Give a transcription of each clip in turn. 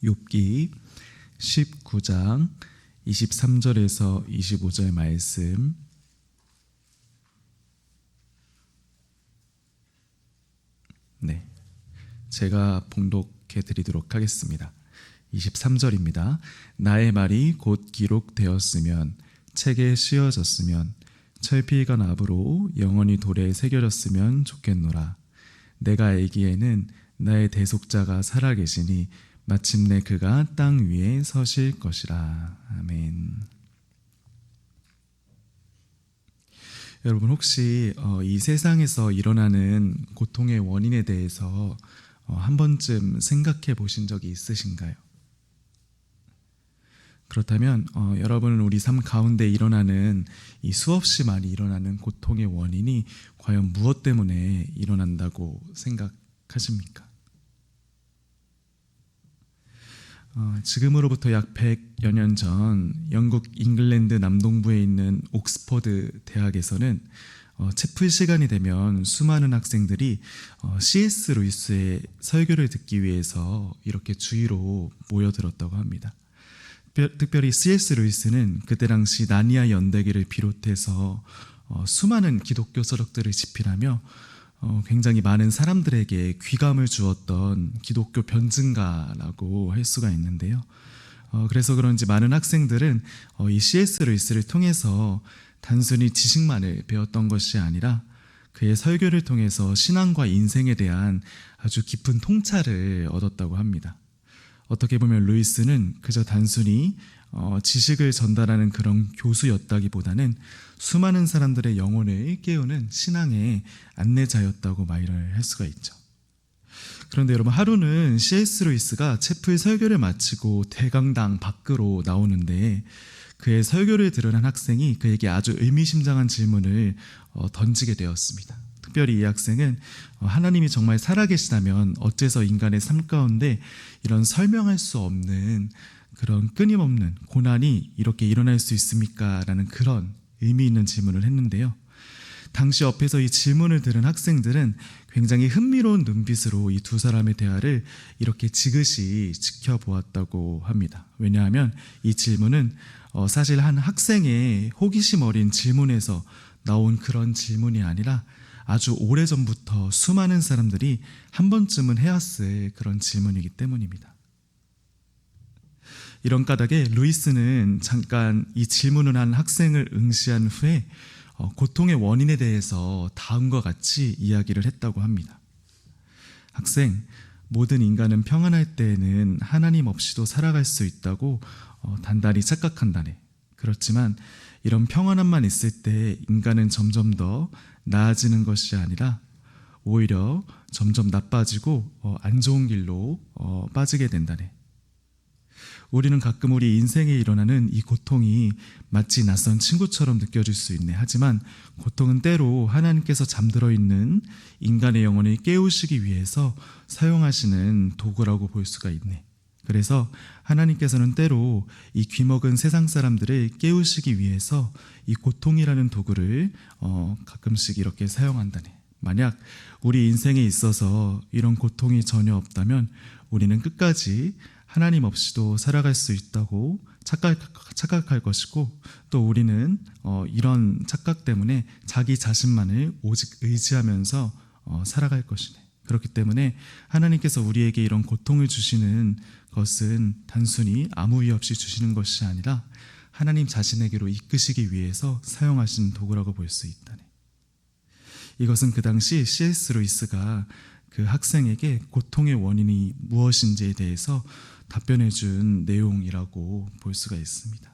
욥기 19장 23절에서 25절 말씀. 네, 제가 봉독해 드리도록 하겠습니다. 23절입니다. 나의 말이 곧 기록되었으면, 책에 씌어졌으면, 철피가 납으로 영원히 돌에 새겨졌으면 좋겠노라. 내가 알기에는 나의 대속자가 살아계시니 마침내 그가 땅 위에 서실 것이라. 아멘. 여러분, 혹시 이 세상에서 일어나는 고통의 원인에 대해서 한 번쯤 생각해 보신 적이 있으신가요? 그렇다면 여러분은 우리 삶 가운데 일어나는 이 수없이 많이 일어나는 고통의 원인이 과연 무엇 때문에 일어난다고 생각하십니까? 지금으로부터 약 100여 년 전 영국 잉글랜드 남동부에 있는 옥스퍼드 대학에서는 채플 시간이 되면 수많은 학생들이 C.S. 루이스의 설교를 듣기 위해서 이렇게 주위로 모여들었다고 합니다. 특별히 C.S. 루이스는 그때 당시 나니아 연대기를 비롯해서 수많은 기독교 서적들을 집필하며 굉장히 많은 사람들에게 귀감을 주었던 기독교 변증가라고 할 수가 있는데요. 그래서 그런지 많은 학생들은 이 C.S. 루이스를 통해서 단순히 지식만을 배웠던 것이 아니라 그의 설교를 통해서 신앙과 인생에 대한 아주 깊은 통찰을 얻었다고 합니다. 어떻게 보면 루이스는 그저 단순히 지식을 전달하는 그런 교수였다기보다는 수많은 사람들의 영혼을 깨우는 신앙의 안내자였다고 말을 할 수가 있죠. 그런데 여러분, 하루는 C.S. 루이스가 채플 설교를 마치고 대강당 밖으로 나오는데 그의 설교를 들은 한 학생이 그에게 아주 의미심장한 질문을 던지게 되었습니다. 특별히 이 학생은 하나님이 정말 살아계시다면 어째서 인간의 삶 가운데 이런 설명할 수 없는 그런 끊임없는 고난이 이렇게 일어날 수 있습니까? 라는 그런 의미 있는 질문을 했는데요. 당시 옆에서 이 질문을 들은 학생들은 굉장히 흥미로운 눈빛으로 이 두 사람의 대화를 이렇게 지그시 지켜보았다고 합니다. 왜냐하면 이 질문은 사실 한 학생의 호기심 어린 질문에서 나온 그런 질문이 아니라 아주 오래전부터 수많은 사람들이 한 번쯤은 해왔을 그런 질문이기 때문입니다. 이런 까닭에 루이스는 잠깐 이 질문을 한 학생을 응시한 후에 고통의 원인에 대해서 다음과 같이 이야기를 했다고 합니다. 학생, 모든 인간은 평안할 때에는 하나님 없이도 살아갈 수 있다고 단단히 착각한다네. 그렇지만 이런 평안함만 있을 때 인간은 점점 더 나아지는 것이 아니라 오히려 점점 나빠지고 안 좋은 길로 빠지게 된다네. 우리는 가끔 우리 인생에 일어나는 이 고통이 마치 낯선 친구처럼 느껴질 수 있네. 하지만 고통은 때로 하나님께서 잠들어 있는 인간의 영혼을 깨우시기 위해서 사용하시는 도구라고 볼 수가 있네. 그래서 하나님께서는 때로 이 귀먹은 세상 사람들을 깨우시기 위해서 이 고통이라는 도구를 가끔씩 이렇게 사용한다네. 만약 우리 인생에 있어서 이런 고통이 전혀 없다면 우리는 끝까지 하나님 없이도 살아갈 수 있다고 착각할 것이고, 또 우리는 이런 착각 때문에 자기 자신만을 오직 의지하면서 살아갈 것이네. 그렇기 때문에 하나님께서 우리에게 이런 고통을 주시는 것은 단순히 아무 이유 없이 주시는 것이 아니라 하나님 자신에게로 이끄시기 위해서 사용하신 도구라고 볼 수 있다네. 이것은 그 당시 C.S. 루이스가 그 학생에게 고통의 원인이 무엇인지에 대해서 답변해 준 내용이라고 볼 수가 있습니다.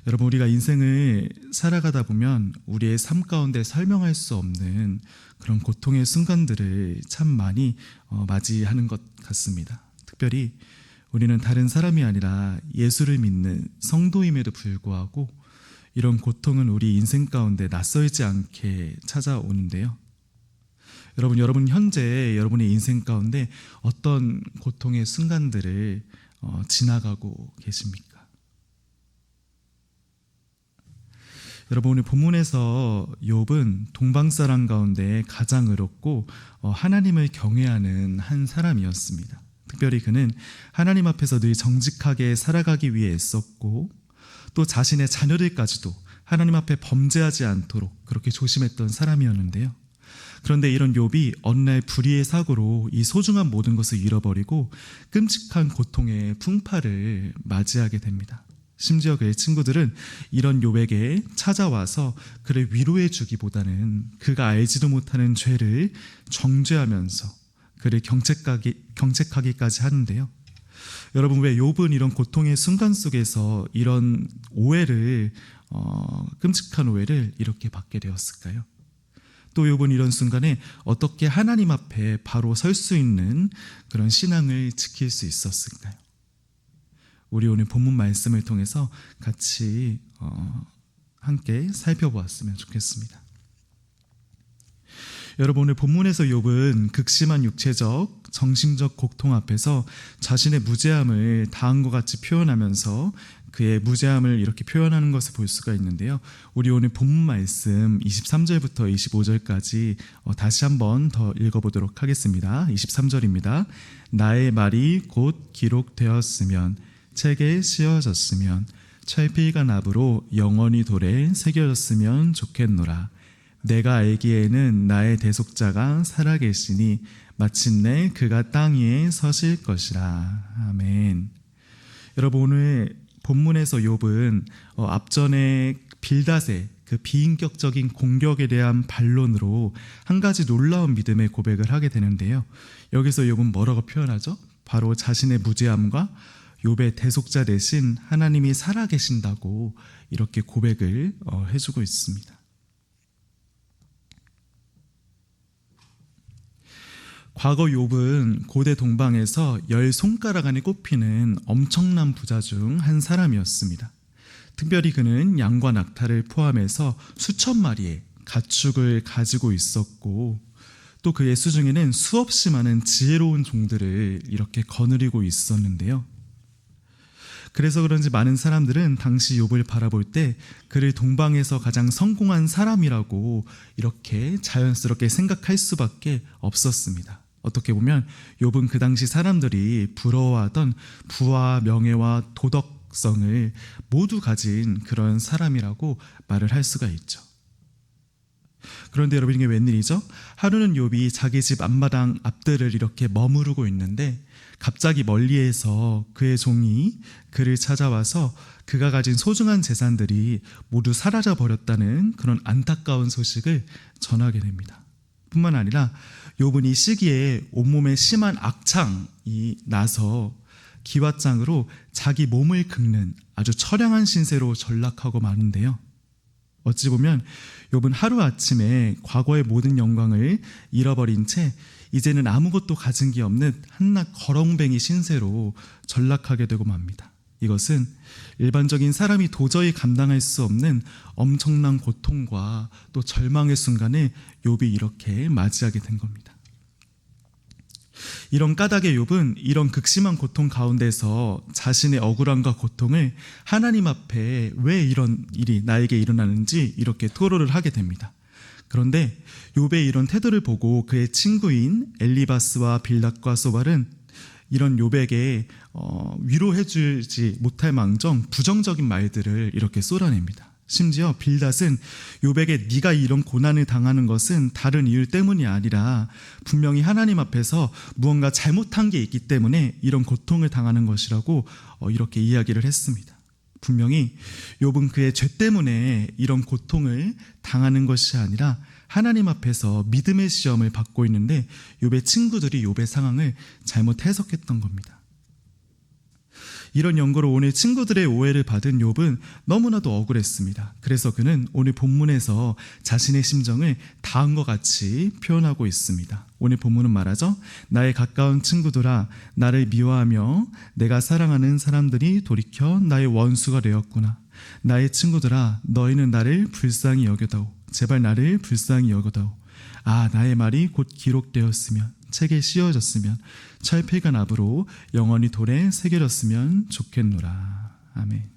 여러분, 우리가 인생을 살아가다 보면 우리의 삶 가운데 설명할 수 없는 그런 고통의 순간들을 참 많이 맞이하는 것 같습니다. 특별히 우리는 다른 사람이 아니라 예수를 믿는 성도임에도 불구하고 이런 고통은 우리 인생 가운데 낯설지 않게 찾아오는데요. 여러분 현재 여러분의 인생 가운데 어떤 고통의 순간들을 지나가고 계십니까? 여러분, 오늘 본문에서 욥은 동방사람 가운데 가장 의롭고 하나님을 경외하는 한 사람이었습니다. 특별히 그는 하나님 앞에서 늘 정직하게 살아가기 위해 애썼고 또 자신의 자녀들까지도 하나님 앞에 범죄하지 않도록 그렇게 조심했던 사람이었는데요. 그런데 이런 욥이 어느 날 불의의 사고로 이 소중한 모든 것을 잃어버리고 끔찍한 고통의 풍파를 맞이하게 됩니다. 심지어 그의 친구들은 이런 욥에게 찾아와서 그를 위로해 주기보다는 그가 알지도 못하는 죄를 정죄하면서 그를 경책하기까지 하는데요. 여러분, 왜 욥은 이런 고통의 순간 속에서 이런 끔찍한 오해를 이렇게 받게 되었을까요? 또 욥은 이런 순간에 어떻게 하나님 앞에 바로 설 수 있는 그런 신앙을 지킬 수 있었을까요? 우리 오늘 본문 말씀을 통해서 같이 함께 살펴보았으면 좋겠습니다. 여러분, 오늘 본문에서 욥은 극심한 육체적, 정신적 고통 앞에서 자신의 무죄함을 다음과 같이 표현하면서 그의 무죄함을 이렇게 표현하는 것을 볼 수가 있는데요. 우리 오늘 본문 말씀 23절부터 25절까지 다시 한번 더 읽어보도록 하겠습니다. 23절입니다. 나의 말이 곧 기록되었으면 책에 씌어졌으면 철필과 납으로 영원히 돌에 새겨졌으면 좋겠노라. 내가 알기에는 나의 대속자가 살아계시니 마침내 그가 땅 위에 서실 것이라. 아멘. 여러분, 오늘 본문에서 욥은 앞전에 빌닷의 그 비인격적인 공격에 대한 반론으로 한 가지 놀라운 믿음의 고백을 하게 되는데요. 여기서 욥은 뭐라고 표현하죠? 바로 자신의 무죄함과 욥의 대속자 대신 하나님이 살아계신다고 이렇게 고백을 해주고 있습니다. 과거 욥은 고대 동방에서 10손가락 안에 꼽히는 엄청난 부자 중 한 사람이었습니다. 특별히 그는 양과 낙타를 포함해서 수천 마리의 가축을 가지고 있었고 또 그의 수중에는 수없이 많은 지혜로운 종들을 이렇게 거느리고 있었는데요. 그래서 그런지 많은 사람들은 당시 욥을 바라볼 때 그를 동방에서 가장 성공한 사람이라고 이렇게 자연스럽게 생각할 수밖에 없었습니다. 어떻게 보면 욥은 그 당시 사람들이 부러워하던 부와 명예와 도덕성을 모두 가진 그런 사람이라고 말을 할 수가 있죠. 그런데 여러분, 이게 웬일이죠? 하루는 욥이 자기 집 앞마당 앞뜰을 이렇게 머무르고 있는데 갑자기 멀리에서 그의 종이 그를 찾아와서 그가 가진 소중한 재산들이 모두 사라져 버렸다는 그런 안타까운 소식을 전하게 됩니다. 뿐만 아니라 욥은 이 시기에 온몸에 심한 악창이 나서 기왓장으로 자기 몸을 긁는 아주 처량한 신세로 전락하고 마는데요. 어찌 보면 욥은 하루아침에 과거의 모든 영광을 잃어버린 채 이제는 아무것도 가진 게 없는 한낱 거렁뱅이 신세로 전락하게 되고 맙니다. 이것은 일반적인 사람이 도저히 감당할 수 없는 엄청난 고통과 또 절망의 순간을 욥이 이렇게 맞이하게 된 겁니다. 이런 까닭의 욥은 이런 극심한 고통 가운데서 자신의 억울함과 고통을 하나님 앞에 왜 이런 일이 나에게 일어나는지 이렇게 토로를 하게 됩니다. 그런데 욥의 이런 태도를 보고 그의 친구인 엘리바스와 빌닷과 소발은 이런 욥에게 위로해주지 못할 망정 부정적인 말들을 이렇게 쏟아냅니다. 심지어 빌닷은 욥에게 네가 이런 고난을 당하는 것은 다른 이유 때문이 아니라 분명히 하나님 앞에서 무언가 잘못한 게 있기 때문에 이런 고통을 당하는 것이라고 이렇게 이야기를 했습니다. 분명히 욥은 그의 죄 때문에 이런 고통을 당하는 것이 아니라 하나님 앞에서 믿음의 시험을 받고 있는데 욥의 친구들이 욥의 상황을 잘못 해석했던 겁니다. 이런 연고로 오늘 친구들의 오해를 받은 욥은 너무나도 억울했습니다. 그래서 그는 오늘 본문에서 자신의 심정을 다음과 같이 표현하고 있습니다. 오늘 본문은 말하죠. 나의 가까운 친구들아, 나를 미워하며 내가 사랑하는 사람들이 돌이켜 나의 원수가 되었구나. 나의 친구들아, 너희는 나를 불쌍히 여겨다오. 제발 나를 불쌍히 여겨다오. 아, 나의 말이 곧 기록되었으면, 책에 씌어졌으면, 철필과 납으로 영원히 돌에 새겨졌으면 좋겠노라. 아멘.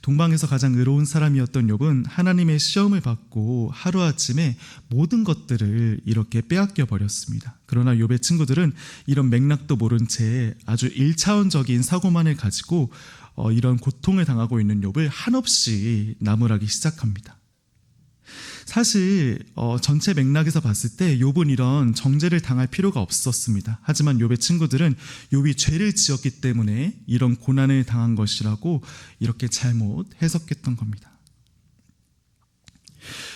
동방에서 가장 의로운 사람이었던 욥은 하나님의 시험을 받고 하루아침에 모든 것들을 이렇게 빼앗겨 버렸습니다. 그러나 욥의 친구들은 이런 맥락도 모른 채 아주 1차원적인 사고만을 가지고 이런 고통을 당하고 있는 욥을 한없이 나무라기 시작합니다. 사실 전체 맥락에서 봤을 때 욥은 이런 정죄를 당할 필요가 없었습니다. 하지만 욥의 친구들은 욥이 죄를 지었기 때문에 이런 고난을 당한 것이라고 이렇게 잘못 해석했던 겁니다.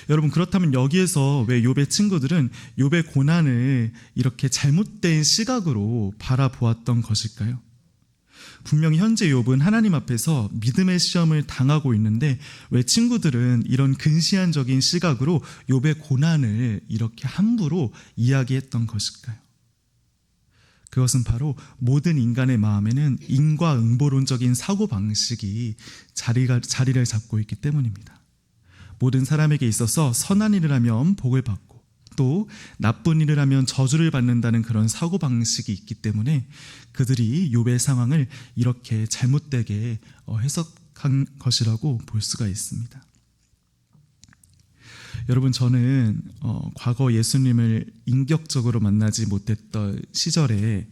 여러분, 그렇다면 여기에서 왜 욥의 친구들은 욥의 고난을 이렇게 잘못된 시각으로 바라보았던 것일까요? 분명히 현재 욥은 하나님 앞에서 믿음의 시험을 당하고 있는데 왜 친구들은 이런 근시안적인 시각으로 욥의 고난을 이렇게 함부로 이야기했던 것일까요? 그것은 바로 모든 인간의 마음에는 인과응보론적인 사고방식이 자리를 잡고 있기 때문입니다. 모든 사람에게 있어서 선한 일을 하면 복을 받고 또 나쁜 일을 하면 저주를 받는다는 그런 사고방식이 있기 때문에 그들이 욥의 상황을 이렇게 잘못되게 해석한 것이라고 볼 수가 있습니다. 여러분, 저는 과거 예수님을 인격적으로 만나지 못했던 시절에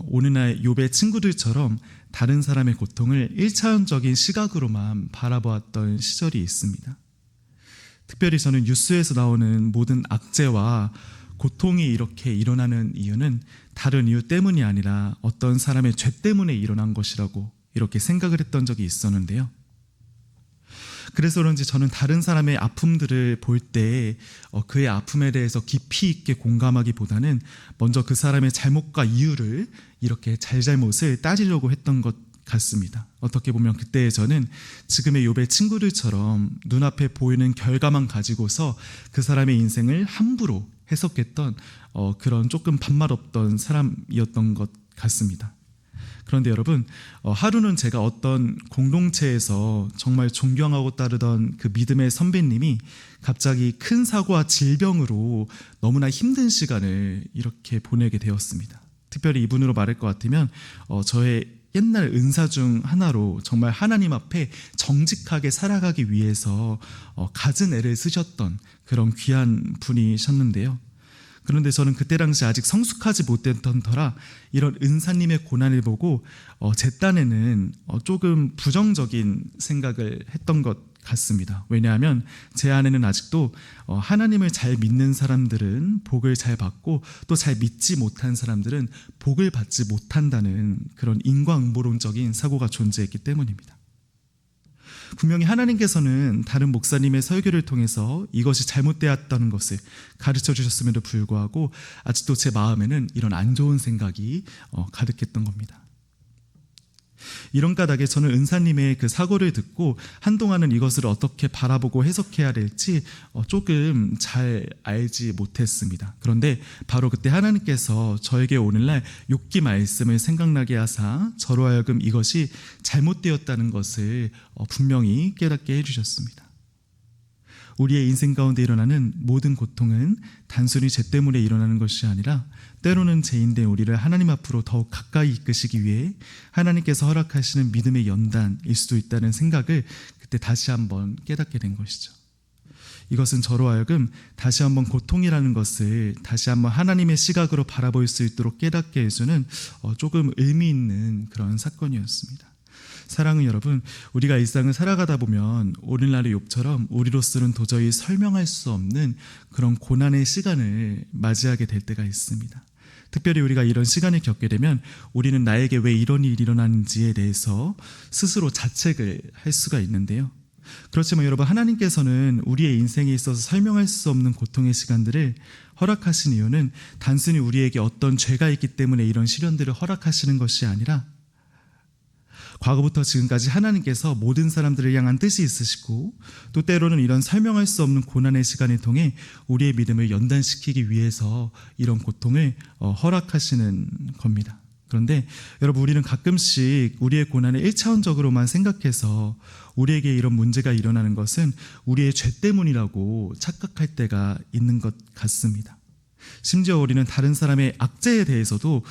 오늘날 욥의 친구들처럼 다른 사람의 고통을 1차원적인 시각으로만 바라보았던 시절이 있습니다. 특별히 저는 뉴스에서 나오는 모든 악재와 고통이 이렇게 일어나는 이유는 다른 이유 때문이 아니라 어떤 사람의 죄 때문에 일어난 것이라고 이렇게 생각을 했던 적이 있었는데요. 그래서 그런지 저는 다른 사람의 아픔들을 볼 때 그의 아픔에 대해서 깊이 있게 공감하기보다는 먼저 그 사람의 잘못과 이유를 이렇게 잘잘못을 따지려고 했던 것 같습니다. 어떻게 보면 그때의 저는 지금의 욥의 친구들처럼 눈앞에 보이는 결과만 가지고서 그 사람의 인생을 함부로 해석했던 그런 조금 반말 없던 사람이었던 것 같습니다. 그런데 여러분, 하루는 제가 어떤 공동체에서 정말 존경하고 따르던 그 믿음의 선배님이 갑자기 큰 사고와 질병으로 너무나 힘든 시간을 이렇게 보내게 되었습니다. 특별히 이분으로 말할 것 같으면 저의 옛날 은사 중 하나로 정말 하나님 앞에 정직하게 살아가기 위해서 갖은 애를 쓰셨던 그런 귀한 분이셨는데요. 그런데 저는 그때 당시 아직 성숙하지 못했던 터라 이런 은사님의 고난을 보고 제 딴에는 조금 부정적인 생각을 했던 것 같습니다. 왜냐하면 제 안에는 아직도 하나님을 잘 믿는 사람들은 복을 잘 받고 또 잘 믿지 못한 사람들은 복을 받지 못한다는 그런 인과응보론적인 사고가 존재했기 때문입니다. 분명히 하나님께서는 다른 목사님의 설교를 통해서 이것이 잘못되었다는 것을 가르쳐 주셨음에도 불구하고 아직도 제 마음에는 이런 안 좋은 생각이 가득했던 겁니다. 이런 까닭에 저는 은사님의 그 사고를 듣고 한동안은 이것을 어떻게 바라보고 해석해야 될지 조금 잘 알지 못했습니다. 그런데 바로 그때 하나님께서 저에게 오늘날 욥기 말씀을 생각나게 하사 저로 하여금 이것이 잘못되었다는 것을 분명히 깨닫게 해주셨습니다. 우리의 인생 가운데 일어나는 모든 고통은 단순히 죄 때문에 일어나는 것이 아니라 때로는 죄인된 우리를 하나님 앞으로 더욱 가까이 이끄시기 위해 하나님께서 허락하시는 믿음의 연단일 수도 있다는 생각을 그때 다시 한번 깨닫게 된 것이죠. 이것은 저로 하여금 다시 한번 고통이라는 것을 다시 한번 하나님의 시각으로 바라볼 수 있도록 깨닫게 해주는 조금 의미 있는 그런 사건이었습니다. 사랑하는 여러분, 우리가 일상을 살아가다 보면 오늘날의 욥처럼 우리로서는 도저히 설명할 수 없는 그런 고난의 시간을 맞이하게 될 때가 있습니다. 특별히 우리가 이런 시간을 겪게 되면 우리는 나에게 왜 이런 일이 일어나는지에 대해서 스스로 자책을 할 수가 있는데요. 그렇지만 여러분, 하나님께서는 우리의 인생에 있어서 설명할 수 없는 고통의 시간들을 허락하신 이유는 단순히 우리에게 어떤 죄가 있기 때문에 이런 시련들을 허락하시는 것이 아니라 과거부터 지금까지 하나님께서 모든 사람들을 향한 뜻이 있으시고 또 때로는 이런 설명할 수 없는 고난의 시간을 통해 우리의 믿음을 연단시키기 위해서 이런 고통을 허락하시는 겁니다. 그런데 여러분, 우리는 가끔씩 우리의 고난을 1차원적으로만 생각해서 우리에게 이런 문제가 일어나는 것은 우리의 죄 때문이라고 착각할 때가 있는 것 같습니다. 심지어 우리는 다른 사람의 악재에 대해서도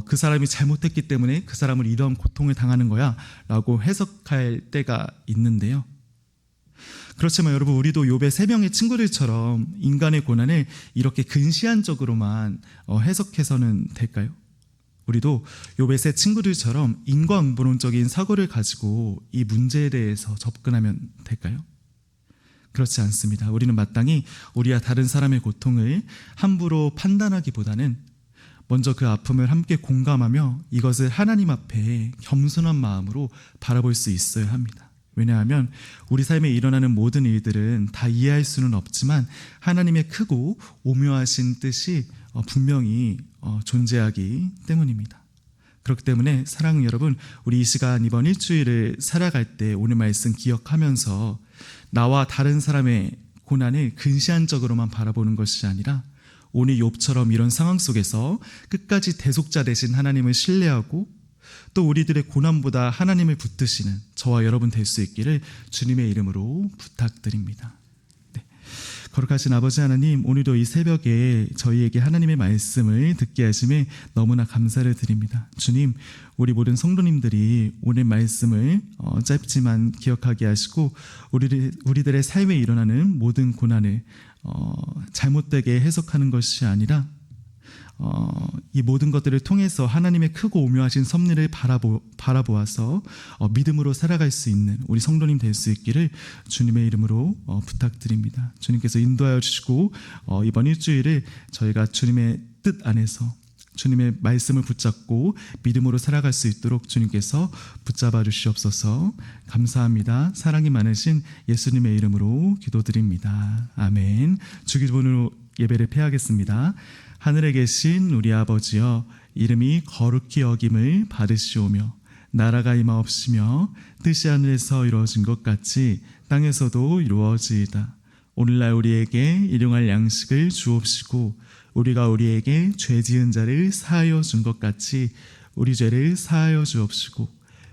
그 사람이 잘못했기 때문에 그 사람을 이러한 고통을 당하는 거야 라고 해석할 때가 있는데요. 그렇지만 여러분, 우리도 욥의 3명의 친구들처럼 인간의 고난을 이렇게 근시안적으로만 해석해서는 될까요? 우리도 욥의 3 친구들처럼 인과응보론적인 사고를 가지고 이 문제에 대해서 접근하면 될까요? 그렇지 않습니다. 우리는 마땅히 우리와 다른 사람의 고통을 함부로 판단하기보다는 먼저 그 아픔을 함께 공감하며 이것을 하나님 앞에 겸손한 마음으로 바라볼 수 있어야 합니다. 왜냐하면 우리 삶에 일어나는 모든 일들은 다 이해할 수는 없지만 하나님의 크고 오묘하신 뜻이 분명히 존재하기 때문입니다. 그렇기 때문에 사랑하는 여러분, 우리 이 시간 이번 일주일을 살아갈 때 오늘 말씀 기억하면서 나와 다른 사람의 고난을 근시안적으로만 바라보는 것이 아니라 오늘 욥처럼 이런 상황 속에서 끝까지 대속자 되신 하나님을 신뢰하고 또 우리들의 고난보다 하나님을 붙드시는 저와 여러분 될 수 있기를 주님의 이름으로 부탁드립니다. 거룩하신 아버지 하나님, 오늘도 이 새벽에 저희에게 하나님의 말씀을 듣게 하심에 너무나 감사를 드립니다. 주님, 우리 모든 성도님들이 오늘 말씀을 짧지만 기억하게 하시고 우리들의 삶에 일어나는 모든 고난을 잘못되게 해석하는 것이 아니라 이 모든 것들을 통해서 하나님의 크고 오묘하신 섭리를 바라보아서 믿음으로 살아갈 수 있는 우리 성도님 될 수 있기를 주님의 이름으로 부탁드립니다. 주님께서 인도하여 주시고 이번 일주일을 저희가 주님의 뜻 안에서 주님의 말씀을 붙잡고 믿음으로 살아갈 수 있도록 주님께서 붙잡아 주시옵소서. 감사합니다. 사랑이 많으신 예수님의 이름으로 기도드립니다. 아멘. 주기도문으로 예배를 폐하겠습니다. 하늘에 계신 우리 아버지여, 이름이 거룩히 여김을 받으시오며 나라가 임하옵시며 뜻이 하늘에서 이루어진 것 같이 땅에서도 이루어지이다. 오늘날 우리에게 일용할 양식을 주옵시고 우리가 우리에게 죄 지은 자를 사하여 준 것 같이 우리 죄를 사하여 주옵시고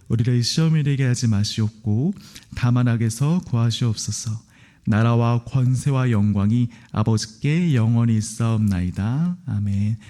우리를 시험에 들게 하지 마시옵고 다만 악에서 구하시옵소서. 나라와 권세와 영광이 아버지께 영원히 있사옵나이다. 아멘.